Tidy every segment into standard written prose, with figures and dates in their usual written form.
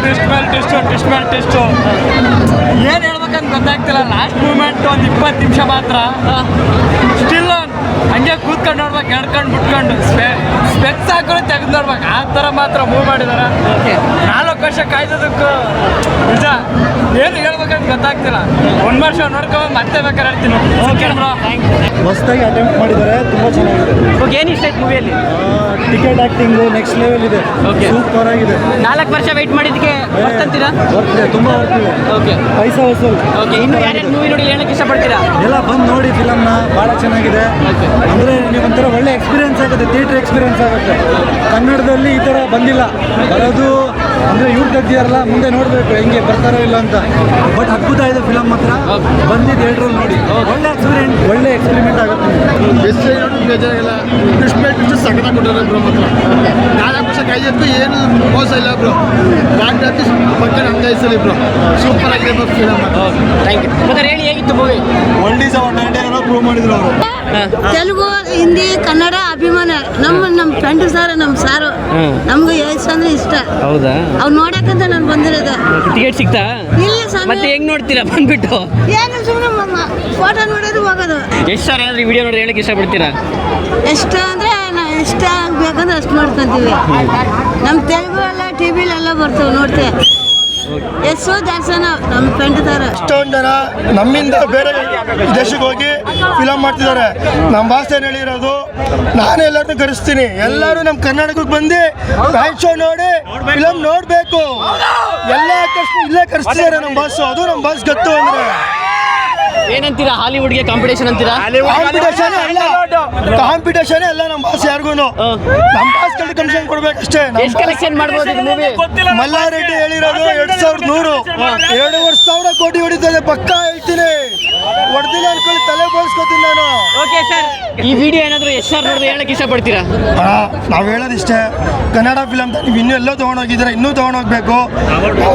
Test ಏನು ಹೇಳ್ಬೇಕಂತ ಗೊತ್ತಾಗ್ತಿಲ್ಲ. ಲಾಸ್ಟ್ ಮೂಮೆಂಟ್ ಒಂದು 20 ನಿಮಿಷ ಮಾತ್ರ ಸ್ಟಿಲ್ ಹಂಗೆ ಕೂತ್ಕೊಂಡು ನೋಡ್ಬೇಕು, ಎಡ್ಕೊಂಡು ಬಿಟ್ಕೊಂಡು ಸ್ಪೆಕ್ಸ್ ಹಾಕೊಂಡು ತೆಗೆದು ನೋಡ್ಬೇಕು, ಆ ಥರ ಮಾತ್ರ ಮೂವ್ ಮಾಡಿದಾರೆ. 4 ವರ್ಷ ಕಾಯ್ದದಕ್ಕೂ ನಿಜ ಏನು ಹೇಳ್ಬೇಕಂತ ಗೊತ್ತಾಗ್ತಿಲ್ಲ. ಒಂದು ವರ್ಷ ನೋಡ್ಕೊಂಡು ಮತ್ತೆ ಬೇಕಾದ್ರೆ ಹೇಳ್ತೀನಿ. ಓಕೆ ಬ್ರೋ, ಹೊಸದಾಗಿ ಅಟೆಂಪ್ಟ್ ಮಾಡಿದ್ದಾರೆ, ತುಂಬ ಚೆನ್ನಾಗಿದೆ. ಓಕೆ, ಏನು ಇಷ್ಟ ಆಯ್ತು ಮೂವಿಯಲ್ಲಿ? ಟಿಕೆಟ್ ಆಕ್ಟಿಂಗು ನೆಕ್ಸ್ಟ್ ಲೆವೆಲ್ ಇದೆ. ಓಕೆ, ಸೂಪರ್ ಆಗಿದೆ. 4 ವರ್ಷ ವೆಯ್ಟ್ ಮಾಡಿದ್ದಕ್ಕೆ ವರ್ತ್ ಅಂತೀರಾ? ಬರ್ತಿದೆ, ತುಂಬ ಬರ್ತಿದೆ. ಓಕೆ, ಪೈಸಾ ವಸೂಲ್. ಓಕೆ, ಇನ್ನು ಯಾರ್ಯಾರು ಮೂವಿ ನೋಡಿ ಹೇಳಕ್ಕೆ ಇಷ್ಟಪಡ್ತೀರಾ? ಎಲ್ಲ ಬಂದು ನೋಡಿ ಫಿಲಮ್ನ, ಭಾಳ ಚೆನ್ನಾಗಿದೆ. ಅಂದರೆ ನೀವು ಒಂಥರ ಒಳ್ಳೆ ಎಕ್ಸ್ಪೀರಿಯನ್ಸ್ ಆಗುತ್ತೆ, ಥಿಯೇಟ್ರ್ ಎಕ್ಸ್ಪೀರಿಯನ್ಸ್ ಆಗುತ್ತೆ. ಕನ್ನಡದಲ್ಲಿ ಈ ಥರ ಬಂದಿಲ್ಲ, ಬರೋದು ಅಂದರೆ ಇವ್ರು ತೆಗ್ದಿದಾರಲ್ಲ, ಮುಂದೆ ನೋಡಬೇಕು ಹೆಂಗೆ ಬರ್ತಾರೋ ಇಲ್ಲ ಅಂತ. ಬಟ್ ಅದ್ಭುತ ಇದೆ ಫಿಲಮ್ ಮಾತ್ರ, ಬಂದು ಥಿಯೇಟ್ರಲ್ಲಿ ನೋಡಿ, ಒಳ್ಳೆ ಎಕ್ಸ್ಪೆರಿಮೆಂಟ್ ಆಗುತ್ತೆ. ಎಷ್ಟು ನೋಡಿ ಬೇಜಾರಾಗಿಲ್ಲ. ಟ್ವಿಸ್ಟ್ ಸಖತ್ ಕೊಟ್ಟಿದ್ದಾರೆ ಬ್ರೋ. ಮಾತ್ರ 4 ವರ್ಷ ಕಾಯ್ದಕ್ಕೂ ಏನು ಮೋಸ ಇಲ್ಲ ಬ್ರೋ. ರಾತ್ರಿ ಪಕ್ಕ ಅಂಗೈಸಲಿ ಬ್ರೋ. ಸೂಪರ್ ಆಗಿದೆ ಬ್ರೋ ಫಿಲಮ್. Thank you. ಮತ್ತೆ ಹೇಳಿ, ಹೇಗಿತ್ತು ಮೂವಿ? ಒಳ್ಳೆ ಏನೋ ಪ್ರೂವ್ ಮಾಡಿದ್ರು ಅವರು. ತೆಲುಗು, ಹಿಂದಿ, ಕನ್ನಡ ಅಭಿಮಾನ. ನಮ್ಮ ಫ್ರೆಂಡ್ ಸಾರು, ನಮ್ಮ ಸಾರು ನಮ್ಗೆ ಯಶ್ ಅಂದ್ರೆ ಇಷ್ಟ. ಹೌದಾ? ಅವ್ರು ನೋಡಕ್ಕಂತ ನಾನು ಬಂದಿರೋದು. ಟಿಕೆಟ್ ಸಿಗ್ತಾ? ಇಲ್ಲ ಸ್ವಾಮಿ. ಮತ್ತೆ ಹೆಂಗ್ ನೋಡ್ತೀರಾ ಬಂದ್ಬಿಟ್ಟು? ಏನು ಸುಮ್ಮನೆ ಫೋಟೋ ನೋಡೋದು ಹೋಗೋದು. ಎಷ್ಟು ಸಾರಿ ಏನಾದ್ರು ವಿಡಿಯೋ ನೋಡಿ ಹೇಳಕ್ಕೆ ಇಷ್ಟಪಡ್ತೀರಾ? ಎಷ್ಟು ಅಂದ್ರೆ ನಾವು ಇಷ್ಟ ಆಗ್ಬೇಕಂದ್ರೆ ಅಷ್ಟು ನೋಡ್ಕೊಂತೀವಿ. ನಮ್ಮ ತೆಲುಗು ಎಲ್ಲ ಟಿವಿಲೆಲ್ಲ ಬರ್ತವೆ, ನೋಡ್ತೇವೆ. ಎಷ್ಟೋ ದರ್ಶನ ನಮ್ಮ ಫ್ರೆಂಡ್ ತರ. ಎಷ್ಟೊಂದು ಜನ ನಮ್ಮಿಂದ ಬೇರೆ ದೇಶಕ್ಕೆ ಹೋಗಿ ಫಿಲಮ್ ಮಾಡ್ತಿದ್ದಾರೆ. ನಮ್ಮ ಭಾಷೆ ಏನು ಹೇಳಿರೋದು, ನಾನು ಎಲ್ಲರನ್ನೂ ಕರೆಸ್ತೀನಿ, ಎಲ್ಲರೂ ನಮ್ಮ ಕರ್ನಾಟಕಕ್ಕೆ ಬಂದು ಫ್ಯಾನ್ ಶೋ ನೋಡಿ ಫಿಲಮ್ ನೋಡಬೇಕು. ಎಲ್ಲ ಇಲ್ಲೇ ಕರೆಸ್ತಿದ್ದಾರೆ ನಮ್ಮ ಬಾಸ್. ಅದು ನಮ್ಮ ಬಾಸ್ ಗೊತ್ತು. ಅಂದರೆ ಏನಂತೀರಾ? ಹಾಲಿವುಡ್ಗೆ ಕಾಂಪಿಟೇಷನ್ ಅಂತೀರಾ? ಕಾಂಪಿಟೇಷನ್ ಎಲ್ಲ ನಮ್ಮ ಬಾಸ್ ಯಾರಿಗೂ ನಮ್ಮ ಬಾಸ್ ಕಡೆ ಕಮಿಷನ್ ಕೊಡ್ಬೇಕಷ್ಟೇ. ಎಷ್ಟು ಕಲೆಕ್ಷನ್ ಮಾಡ್ಬೋದು ಈ ಮೂವಿ? ಮಲ್ಲಾರೆಡ್ಡಿ ಹೇಳಿರೋದು 2100 2,500 ಕೋಟಿ ಹೊಡಿತದೆ ಪಕ್ಕ ಹೇಳ್ತೀನಿ. ಹೊಡೆದಿಲ್ಲ ಅನ್ಕೊಳ್ಳಿ, ತಲೆ ಬೋಳ್ಸ್ಕೊತೀನಿ ನಾನು. ಓಕೆ ಸರ್, ಈ ವಿಡಿಯೋ ಏನಾದರೂ ಎಷ್ಟು ಸರ್ ನೋಡಿದ್ರೆ ಹೇಳಕ್ಕೆ ಇಷ್ಟಪಡ್ತೀರಾ? ನಾವು ಹೇಳೋದಿಷ್ಟೇ, ಕನ್ನಡ ಫಿಲಮ್ ನೀವು ಇನ್ನೂ ಎಲ್ಲೋ ತೊಗೊಂಡೋಗಿದ್ದೀರಾ, ಇನ್ನೂ ತೊಗೊಂಡೋಗ್ಬೇಕು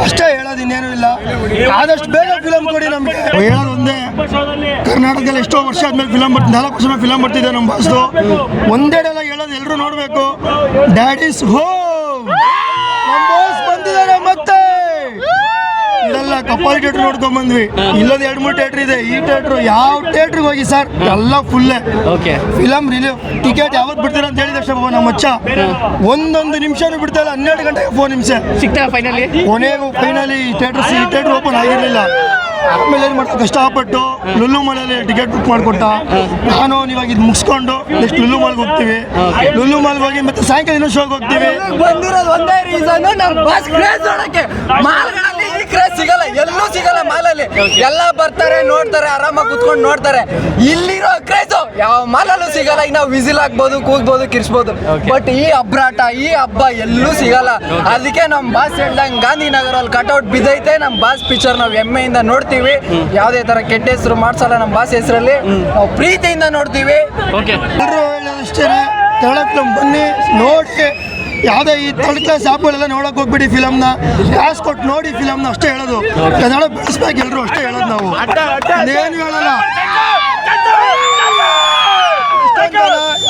ಅಷ್ಟೇ ಹೇಳೋದು, ಇನ್ನೇನು ಇಲ್ಲ. ಆದಷ್ಟು ಬೇಗ ಫಿಲಮ್ ಕೊಡಿ ನಮಗೆ. ಹೇಳೋದು ಒಂದೇ, ಕರ್ನಾಟಕದಲ್ಲಿ ಎಷ್ಟೋ ವರ್ಷ ಆದ್ಮೇಲೆ ಫಿಲಮ್ 4 ವರ್ಷ ಫಿಲಮ್ ಬರ್ತಿದೆ ನಮ್ಮ ಬಾಸ್ದು. ಒಂದೇ ಡೈಲಾಗ್ ಹೇಳೋದು ಎಲ್ಲರೂ ನೋಡಬೇಕು, ಡ್ಯಾಡ್ ಇಸ್ ಹೋಮ್. ನಮ್ಮ ಬಾಸ್ ಬಂದಿದ್ದಾರೆ ಮತ್ತೆ. ಇದೆಲ್ಲ ಕಪಾಲ್ ಥಿಯೇಟರ್ ನೋಡ್ಕೊಂಡ್ ಬಂದ್ವಿ. ಇಲ್ಲದ 2-3 ಥಿಯೇಟರ್ ಇದೆ. ಈ ಥಿಯೇಟರ್ ಯಾವ ಥಿಯೇಟರ್ಗೆ ಹೋಗಿ ಸರ್ ಎಲ್ಲ ಫುಲ್ಲೇ. ಓಕೆ, ಫಿಲಮ್ ರಿಲೀವ್ ಟಿಕೆಟ್ ಯಾವತ್ತು ಬಿಡ್ತೀರ ಅಂತ ಹೇಳಿದ ತಕ್ಷಣ ನಮ್ಮ ಮಚ್ಚ ಒಂದೊಂದು ನಿಮಿಷನೂ ಬಿಡ್ತಾ ಇಲ್ಲ. 12 ಗಂಟೆಗೆ 4 ನಿಮಿಷ ಸಿಗ್ತಾ ಫೈನಲಿ. ಕೊನೆಗೂ ಫೈನಲಿ ಈ ಥಿಯೇಟರ್ ಓಪನ್ ಆಗಿರಲಿಲ್ಲ. ಆಮೇಲೆ ಏನು ಮಾಡ್ತಾ ಕಷ್ಟಪಟ್ಟು ಲುಲ್ಲು ಮಾಲಲ್ಲಿ ಟಿಕೆಟ್ ಬುಕ್ ಮಾಡಿಕೊಟ್ಟ. ನಾನು ಇವಾಗ ಇದು ಮುಗಿಸ್ಕೊಂಡು ನೆಕ್ಸ್ಟ್ ಲುಲ್ಲು ಮಾಲ್ಗೆ ಹೋಗ್ತೀವಿ. ಲುಲ್ಲು ಮಾಲ್ಗೆ ಹೋಗಿ ಮತ್ತೆ ಸಾಯಂಕಾಲ ಇನ್ನೂ ಶೋಗೆ ಹೋಗ್ತೀವಿ. ಬಂದಿರೋದು ಒಂದೇ ರೀಸನ್, ನಮ್ಮ ಬಾಸ್ ಕ್ರೇಜ್ ನೋಡಕ್ಕೆ. ಮಾಲ್ಗಳಲ್ಲಿ ಈ ಕ್ರೇಜ್ ಸಿಗಲ್ಲ, ಎಲ್ಲೂ ಸಿಗಲ್ಲ. ಮಾಲಲ್ಲಿ ಎಲ್ಲ ಬರ್ತಾರೆ, ನೋಡ್ತಾರೆ, ಆರಾಮಾಗಿ ಕುತ್ಕೊಂಡು ನೋಡ್ತಾರೆ. ಇಲ್ಲಿರೋ ಕ್ರೇಜ್ ಯಾವ ಮಾಲಲ್ಲೂ ಸಿಗಲ್ಲ. ಈಗ ನಾವು ವಿಸಿಲ್ ಹಾಕ್ಬೋದು, ಕೂಗ್ಬೋದು, ಕಿರ್ಸ್ಬೋದು. ಬಟ್ ಈ ಅಬ್ರಾಟ, ಈ ಹಬ್ಬ ಎಲ್ಲೂ ಸಿಗಲ್ಲ. ಅದಕ್ಕೆ ನಮ್ಮ ಬಾಸ್ ಹೇಳ್ದಂಗೆ ಗಾಂಧಿನಗರಲ್ಲಿ ಕಟೌಟ್ ಬಿದ್ದೈತೆ. ನಮ್ಮ ಬಾಸ್ ಪಿಕ್ಚರ್ ನಾವು ಹೆಮ್ಮೆಯಿಂದ ನೋಡ್ತೀವಿ. ಯಾವುದೇ ತರ ಕೆಟ್ಟ ಹೆಸರು ಮಾಡ್ಸಲ್ಲ. ನಮ್ಮ ಬಾಸ್ ಹೆಸರಲ್ಲಿ ನಾವು ಪ್ರೀತಿಯಿಂದ ನೋಡ್ತೀವಿ. ಎಲ್ಲರೂ ಹೇಳೋದಷ್ಟೇ, ಕನ್ನಡ ಫಿಲಮ್ ಬನ್ನಿ ನೋಡಿ. ಯಾವುದೇ ಈ 3rd ಕ್ಲಾಸ್ ಆ್ಯಪ್ಗಳೆಲ್ಲ ನೋಡೋಕೆ ಹೋಗ್ಬಿಡಿ. ಫಿಲಮ್ನ ಕಾಸು ಕೊಟ್ಟು ನೋಡಿ ಫಿಲಮ್ನ ಅಷ್ಟೇ ಹೇಳೋದು. ಕನ್ನಡ ಬೆಳೆಸ್ಬೇಕು ಎಲ್ಲರೂ ಅಷ್ಟೇ ಹೇಳೋದು. ನಾವು ಏನು ಹೇಳಲ್ಲ.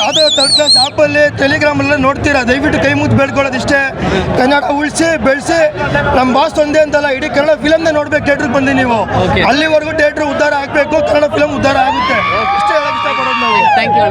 ಯಾವುದೋ 3rd ಕ್ಲಾಸ್ ಆ್ಯಪಲ್ಲಿ ಟೆಲಿಗ್ರಾಮಲ್ಲ ನೋಡ್ತೀರಾ, ದಯವಿಟ್ಟು ಕೈ ಮುದ್ದು ಬೇಡ್ಕೊಳ್ಳೋದಿಷ್ಟೇ. ಕನ್ನಡ ಉಳಿಸಿ ಬೆಳೆಸಿ. ನಮ್ಮ ಬಾಸ್ ಒಂದೇ ಅಂತಲ್ಲ, ಇಡೀ ಕನ್ನಡ ಫಿಲಮ್ನ ನೋಡ್ಬೇಕು. ಥಿಯೇಟ್ರಿಗೆ ಬಂದು ನೀವು ಅಲ್ಲಿವರೆಗೂ ಥಿಯೇಟ್ರ್ ಉದ್ಧಾರ ಆಗಬೇಕು, ಕನ್ನಡ ಫಿಲಮ್ ಉದ್ಧಾರ ಆಗುತ್ತೆ. ಇಷ್ಟೇ ಹೇಳೋಕೆ ಇಷ್ಟಪಡೋದು ನಾವು. Thank you.